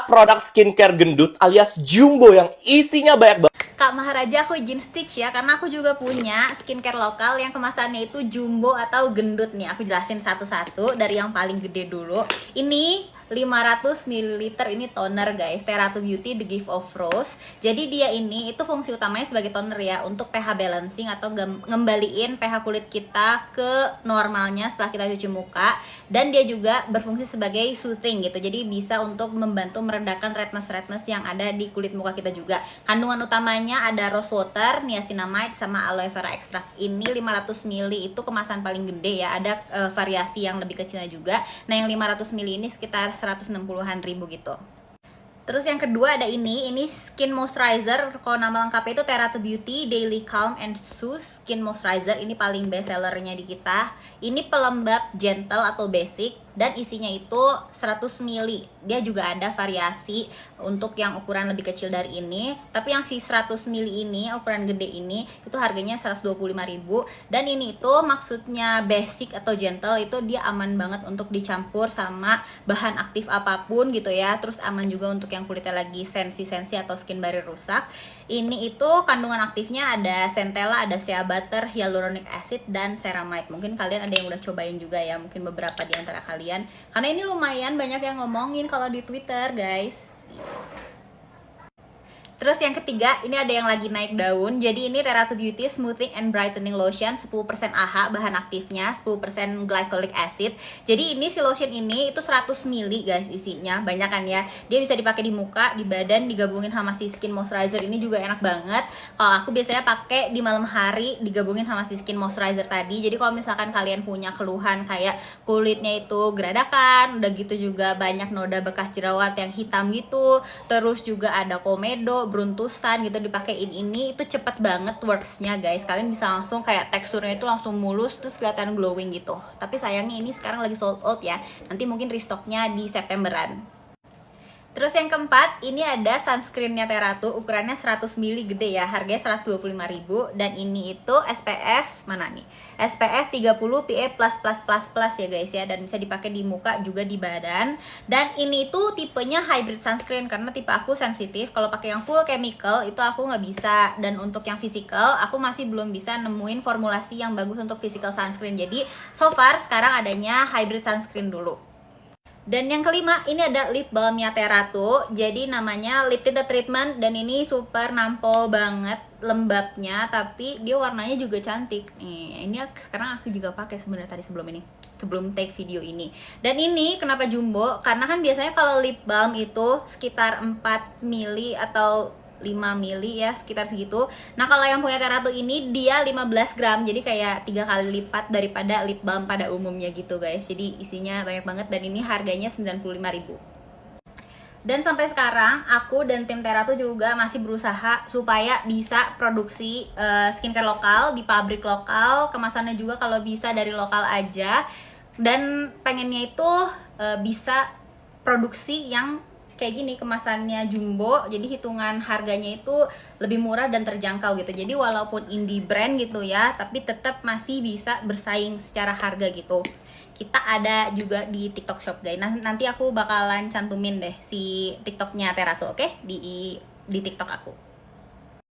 produk skincare gendut alias jumbo yang isinya banyak banget. Kak Maharaja, aku izin stitch ya, karena aku juga punya skincare lokal yang kemasannya itu jumbo atau gendut nih. Aku jelasin satu-satu dari yang paling gede dulu. Ini 500 ml ini toner guys, Terato Beauty The Gift of Rose. Jadi dia ini itu fungsi utamanya sebagai toner ya, untuk pH balancing atau ngembaliin pH kulit kita ke normalnya setelah kita cuci muka. Dan dia juga berfungsi sebagai soothing gitu, jadi bisa untuk membantu meredakan redness yang ada di kulit muka kita juga. Kandungan utamanya ada rose water, niacinamide, sama aloe vera extract. Ini 500 ml itu kemasan paling gede ya, ada variasi yang lebih kecilnya juga. Nah yang 500 ml ini sekitar 160-an ribu gitu. Terus yang kedua ada ini skin moisturizer, kalau nama lengkapnya itu Terato Beauty Daily Calm and Soothe Skin Moisturizer. Ini paling best sellernya di kita. Ini pelembab gentle atau basic dan isinya itu 100 ml. Dia juga ada variasi untuk yang ukuran lebih kecil dari ini, tapi yang si 100 ml ini ukuran gede ini itu harganya 125.000. Dan ini itu maksudnya basic atau gentle itu dia aman banget untuk dicampur sama bahan aktif apapun gitu ya. Terus aman juga untuk yang kulitnya lagi sensi atau skin barrier rusak. Ini itu kandungan aktifnya ada centella, ada shea butter, hyaluronic acid, dan ceramide. Mungkin kalian ada yang udah cobain juga ya, mungkin beberapa di antara kalian. Karena ini lumayan banyak yang ngomongin kalau di Twitter, guys. Terus yang ketiga, ini ada yang lagi naik daun. Jadi ini Terato Beauty Smoothing and Brightening Lotion, 10% AHA bahan aktifnya, 10% glycolic acid. Jadi ini si lotion ini itu 100 ml guys isinya, banyak kan ya. Dia bisa dipakai di muka, di badan, digabungin sama si skin moisturizer ini juga enak banget. Kalau aku biasanya pakai di malam hari digabungin sama si skin moisturizer tadi. Jadi kalau misalkan kalian punya keluhan kayak kulitnya itu geradakan, udah gitu juga banyak noda bekas jerawat yang hitam gitu, terus juga ada komedo, beruntusan gitu, dipakein ini itu cepet banget worksnya guys. Kalian bisa langsung kayak teksturnya itu langsung mulus, terus kelihatan glowing gitu. Tapi sayangnya ini sekarang lagi sold out ya, nanti mungkin restocknya di Septemberan. Terus yang keempat, ini ada sunscreennya Terato, ukurannya 100 ml gede ya, harganya 125.000. Dan ini itu SPF, mana nih? SPF 30 PA++++ ya guys ya, dan bisa dipakai di muka juga di badan. Dan ini tuh tipenya hybrid sunscreen, karena tipe aku sensitif. Kalau pakai yang full chemical itu aku nggak bisa. Dan untuk yang physical, aku masih belum bisa nemuin formulasi yang bagus untuk physical sunscreen. Jadi so far sekarang adanya hybrid sunscreen dulu. Dan yang kelima, ini ada lip balmnya Terato. Jadi namanya Lip Tinted Treatment, dan ini super nampol banget lembabnya, tapi dia warnanya juga cantik. Nih, ini sekarang aku juga pakai sebenarnya tadi sebelum take video ini. Dan ini kenapa jumbo? Karena kan biasanya kalau lip balm itu sekitar 4 ml atau 5 mili ya, sekitar segitu. Nah kalau yang punya Terato ini dia 15 gram, jadi kayak 3 kali lipat daripada lip balm pada umumnya gitu guys. Jadi isinya banyak banget, dan ini harganya 95.000. Dan sampai sekarang aku dan tim Terato juga masih berusaha supaya bisa produksi skincare lokal di pabrik lokal, kemasannya juga kalau bisa dari lokal aja. Dan pengennya itu bisa produksi yang kayak gini, kemasannya jumbo, jadi hitungan harganya itu lebih murah dan terjangkau gitu. Jadi walaupun indie brand gitu ya, tapi tetap masih bisa bersaing secara harga gitu. Kita ada juga di TikTok Shop guys. Nah, nanti aku bakalan cantumin deh si TikToknya Terato, oke? Di TikTok aku.